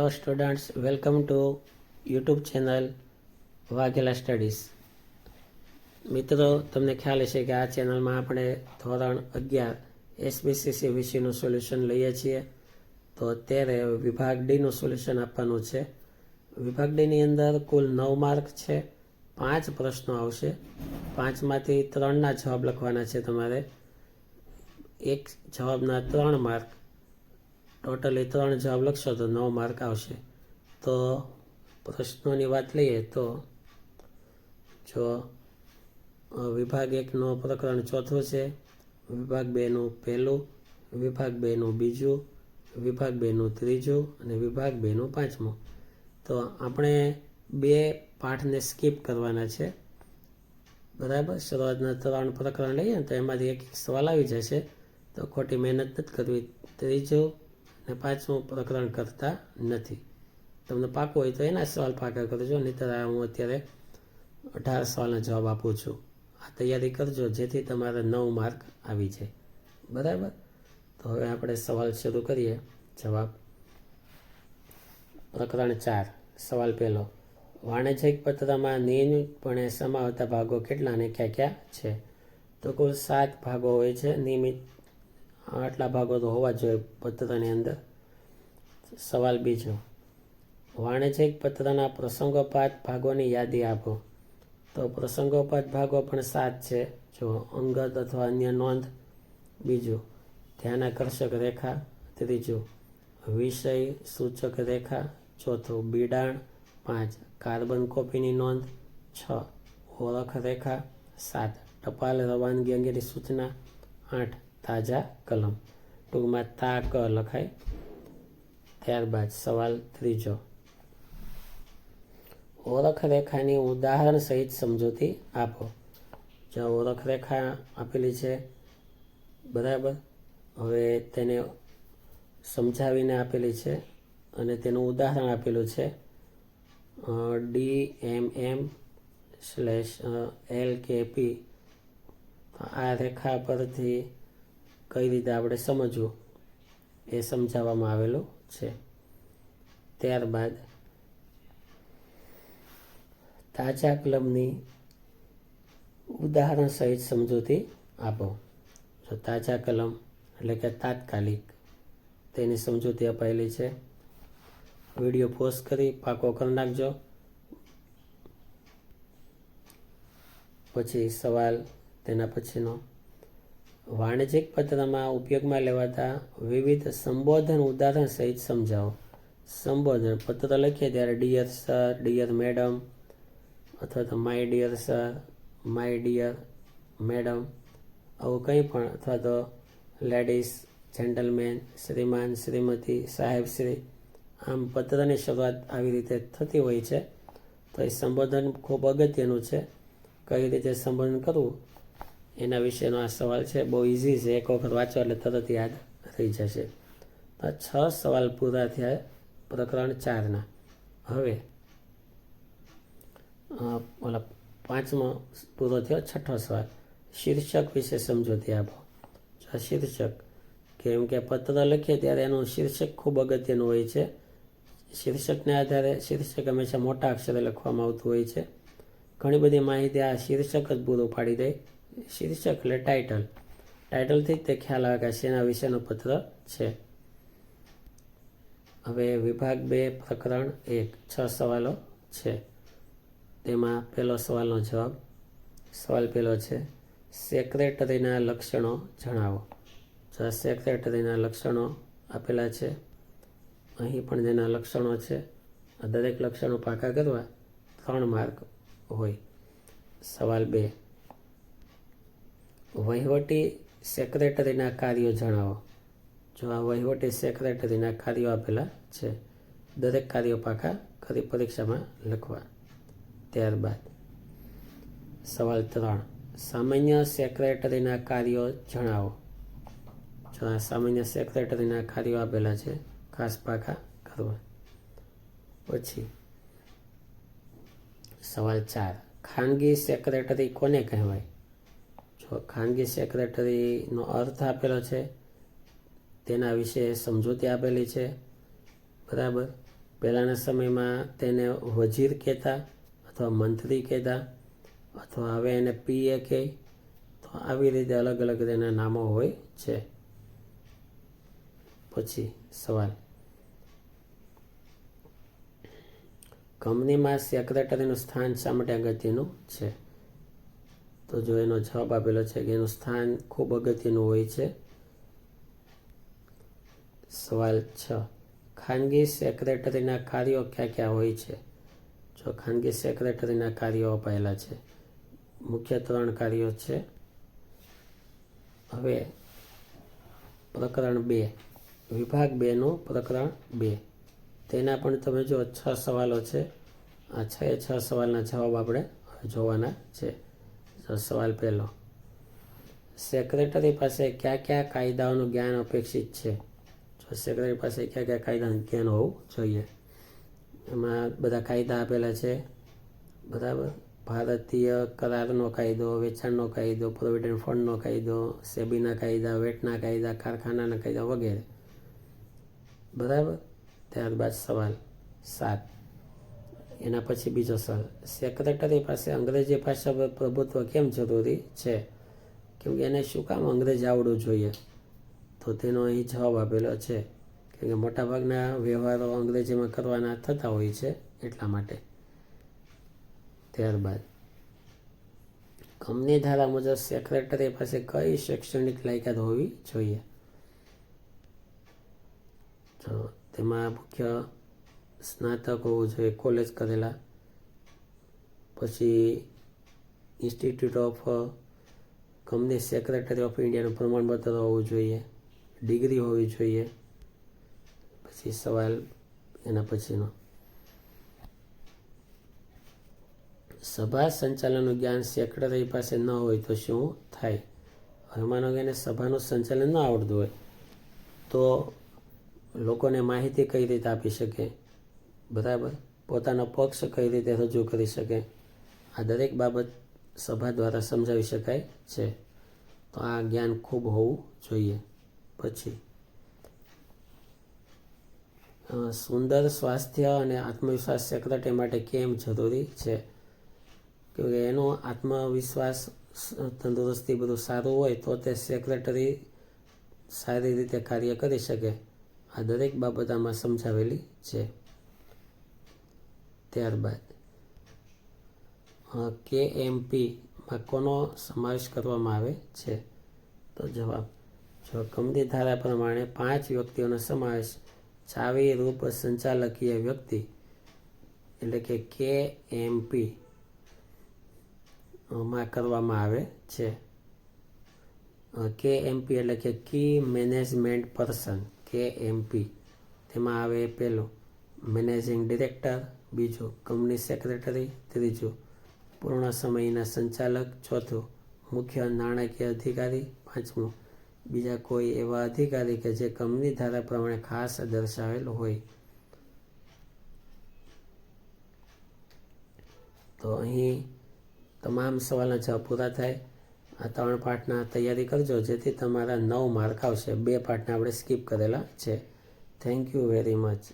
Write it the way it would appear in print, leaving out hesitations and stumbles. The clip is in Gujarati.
Hello students, welcome to YouTube channel Vaghela studies. મિત્રો, તમને ખ્યાલ હશે કે આ ચેનલમાં આપણે ધોરણ 11 એસબીસીસી વિષયનું સોલ્યુશન લઈએ છીએ. તો અત્યારે વિભાગ ડીનું સોલ્યુશન આપવાનું છે. વિભાગ ડીની અંદર કુલ 9 માર્ક છે. 5 પ્રશ્નો આવશે. 5માંથી 3ના જવાબ લખવાના છે તમારે. એક જવાબના 3 માર્ક, ટોટલી 3 જવાબ લખશો તો 9 માર્ક આવશે. તો પ્રશ્નોની વાત લઈએ તો જો વિભાગ 1નો પ્રકરણ 4થું છે, વિભાગ 2નું 1લું, વિભાગ 2નું 2જું, વિભાગ 2નું 3જું અને વિભાગ 2નું 5મું. તો આપણે 2 પાઠને સ્કીપ કરવાના છે. બરાબર, શરૂઆતના 3 પ્રકરણ લઈએ ને તો એમાંથી એક સવાલ આવી જશે, તો ખોટી મહેનત નથી કરવી. 3જું અને 5મું પ્રકરણ કરતા નથી. તમને પાકું હોય તો એના સવાલ પાકા કરજો, નહીંતર હું અત્યારે 18 સવાલના જવાબ આપું છું. આ તૈયારી કરજો જેથી તમારે 9 માર્ક આવી જાય. બરાબર, તો હવે આપણે સવાલ શરૂ કરીએ. જવાબ પ્રકરણ 4, સવાલ પહેલો. વાણિજ્યિક પત્રમાં નિયમિતપણે સમાવતા ભાગો કેટલા અને ક્યાં ક્યાં છે? તો કુલ 7 ભાગો હોય છે. નિયમિત આટલા ભાગો તો હોવા જોઈએ પત્રની અંદર. સવાલ બીજો. વાણિજ્યિક પત્રના પ્રસંગોપાત ભાગોની યાદી આપો. તો પ્રસંગોપાત ભાગો પણ 7 છે. જો અંગત અથવા અન્ય નોંધ. બીજું, ધ્યાનાકર્ષક રેખા. ત્રીજું, વિષય સૂચક રેખા. ચોથું, બિડાણ. 5, કાર્બન કોપીની નોંધ. 6, ઓળખ રેખા. 7, ટપાલ રવાનગી અંગેની સૂચના. 8, તાજા કલમ. ટૂંકમાં તાક લખાય. ત્યારબાદ સવાલ ત્રીજો. ઓળખ રેખાની ઉદાહરણ સહિત સમજૂતી આપો. જો ઓળખ રેખા આપેલી છે, બરાબર, હવે તેને સમજાવીને આપેલી છે અને તેનું ઉદાહરણ આપેલું છે. DMM/LKP. આ રેખા પરથી કઈ રીતે આપણે સમજવું એ સમજાવવામાં આવેલું છે. ત્યારબાદ તાજા કલમની ઉદાહરણ સહિત સમજૂતી આપો. જો તાજા કલમ એટલે કે તાત્કાલિક, તેની સમજૂતી અપાયેલી છે. વિડીયો પોઝ કરી પાકો કરી નાખજો. પછી સવાલ તેના પછીનો. વાણિજ્યિક પત્રમાં ઉપયોગમાં લેવાતા વિવિધ સંબોધન ઉદાહરણ સહિત સમજાવો. સંબોધન પત્ર લખીએ ત્યારે ડિયર સર, ડિયર મેડમ, અથવા તો my dear sir, my dear madam, આવું કંઈ પણ, અથવા તો લેડીઝ, જેન્ટલમેન, શ્રીમાન, શ્રીમતી, સાહેબશ્રી. આમ પત્રની શરૂઆત આવી રીતે થતી હોય છે. તો એ સંબોધન ખૂબ અગત્યનું છે. કઈ રીતે સંબોધન કરવું એના વિશેનો આ સવાલ છે. બહુ ઇઝી છે, એક વખત વાંચો એટલે તરત યાદ થઈ જશે. તો 6 સવાલ પૂરા થયા પ્રકરણ 4ના. હવે ઓલા 5મો પૂરો થયો. 6થો સવાલ. શીર્ષક વિશે સમજૂતી આપો. શીર્ષક, કેમ કે પત્ર લખીએ ત્યારે એનું શીર્ષક ખૂબ અગત્યનું હોય છે. શીર્ષકને આધારે શીર્ષક હંમેશા મોટા અક્ષરે લખવામાં આવતું હોય છે. ઘણી બધી માહિતી આ શીર્ષક જ પૂરું પાડી દે. શીર્ષક એટલે ટાઇટલ. ટાઇટલથી જ તે ખ્યાલ આવે કે શેના વિશેનો પત્ર છે. હવે વિભાગ 2 પ્રકરણ 1, 6 સવાલો છે. તેમાં પહેલો સવાલનો જવાબ. સવાલ પહેલો છે, સેક્રેટરીના લક્ષણો જણાવો. જો સેક્રેટરીના લક્ષણો આપેલા છે. અહીં પણ જેના લક્ષણો છે, આ દરેક લક્ષણો પાકા કરવા 3 માર્ક હોય. સવાલ 2, વહીવટી સેક્રેટરીના કાર્યો જણાવો. જો આ વહીવટી સેક્રેટરીના કાર્યો આપેલા છે, દરેક કાર્યો પાકા કરી પરીક્ષામાં લખવા. ત્યારબાદ સવાલ 3, સામાન્ય સેક્રેટરીના કાર્યો જણાવો. જો આ સામાન્ય સેક્રેટરીના કાર્યો આપેલા છે, ખાસ પાકા કરવા. પછી સવાલ 4, ખાનગી સેક્રેટરી કોને કહેવાય. જો ખાનગી સેક્રેટરીનો અર્થ આપેલો છે, તેના વિશે સમજૂતી આપેલી છે. બરાબર, પહેલાંના સમયમાં તેને વજીર કહેતા અથવા મંત્રી કહેતા અથવા હવે એને પીએ કહે. તો આવી રીતે અલગ અલગ તેના નામો હોય છે. પછી સવાલ, કંપનીમાં સેક્રેટરીનું સ્થાન શા માટે અગત્યનું છે? તો જો એનો જવાબ આપેલો છે કે એનું સ્થાન ખૂબ અગત્યનું હોય છે. સવાલ 6, ખાનગી સેક્રેટરીના કાર્યો ક્યાં ક્યાં હોય છે? જો ખાનગી સેક્રેટરીના કાર્યો અપાયેલા છે. મુખ્ય 3 કાર્યો છે. હવે પ્રકરણ 2, વિભાગ 2નું પ્રકરણ 2, તેના પણ તમે જો 6 સવાલો છે. આ 6 સવાલના જવાબ આપણે જોવાના છે. તો સવાલ 1, સેક્રેટરી પાસે કયા કયા કાયદાઓનું જ્ઞાન અપેક્ષિત છે? જો સેક્રેટરી પાસે કયા કયા કાયદાનું જ્ઞાન હોવું જોઈએ? એમાં બધા કાયદા આપેલા છે. બરાબર. ભારતીય કરારનો કાયદો, વેચાણનો કાયદો, પ્રોવિડન્ટ ફંડનો કાયદો, સેબીના કાયદા, વેટના કાયદા, કારખાનાના કાયદા વગેરે. બરાબર. ત્યારબાદ સવાલ 7, એના પછી બીજો સવાલ, સેક્રેટરી પાસે અંગ્રેજી ભાષા પર પ્રભુત્વ કેમ જરૂરી છે? કેમ કે એને શું કામ અંગ્રેજી આવડવું જોઈએ? તો તેનો અહીં જવાબ આપેલો છે કેમ કે મોટાભાગના વ્યવહારો અંગ્રેજીમાં કરવાના થતા હોય છે એટલા માટે. ત્યારબાદ કંપની ધારા મુજબ સેક્રેટરી પાસે કઈ શૈક્ષણિક લાયકાત હોવી જોઈએ? તો તેમાં મુખ્ય સ્નાતક હોવું જોઈએ, કોલેજ કરેલા. પછી institute of company secretary of ઇન્ડિયાનું પ્રમાણપત્ર હોવું જોઈએ, ડિગ્રી હોવી જોઈએ. પછી સવાલ એના પછીનો, સભા સંચાલનનું જ્ઞાન સેક્રેટરી પાસે ન હોય તો શું થાય? હવે માનો કે એને સભાનું સંચાલન ન આવડતું હોય તો લોકોને માહિતી કઈ રીતે આપી શકે? બરાબર. પોતાનો પક્ષ કઈ રીતે રજૂ કરી શકે? આ દરેક બાબત સભા દ્વારા સમજાવી શકાય છે. તો આ જ્ઞાન ખૂબ હોવું જોઈએ. પછી સુંદર સ્વાસ્થ્ય અને આત્મવિશ્વાસ સેક્રેટરી માટે કેમ જરૂરી છે? કે એનો આત્મવિશ્વાસ, તંદુરસ્તી બધું સારું હોય તો તે સેક્રેટરી સારી રીતે કાર્ય કરી શકે. આ દરેક બાબત આમાં સમજાવેલી છે. ત્યારબાદ KMPમાં કોનો સમાવેશ કરવામાં આવે છે? તો જવાબ, જો કંપની ધારા પ્રમાણે 5 વ્યક્તિઓનો સમાવેશ ચાવી રૂપ સંચાલકીય વ્યક્તિ એટલે કે KMP માં કરવામાં આવે છે. KMP એટલે કે કી મેનેજમેન્ટ પર્સન, KMP. તેમાં આવે પહેલું મેનેજિંગ ડિરેક્ટર, બીજું કંપની સેક્રેટરી, ત્રીજું પૂર્ણ સમયના સંચાલક, ચોથું મુખ્ય નાણાકીય અધિકારી, પાંચમું બીજા કોઈ એવા અધિકારી કે જે કંપની ધારા પ્રમાણે ખાસ દર્શાવેલ હોય. તો અહીં તમામ સવાલના જવાબ પૂરા થાય. આ 3 પાઠના તૈયારી કરજો જેથી તમારા 9 માર્ક આવશે. 2 પાઠના આપણે સ્કીપ કરેલા છે. Thank you very much.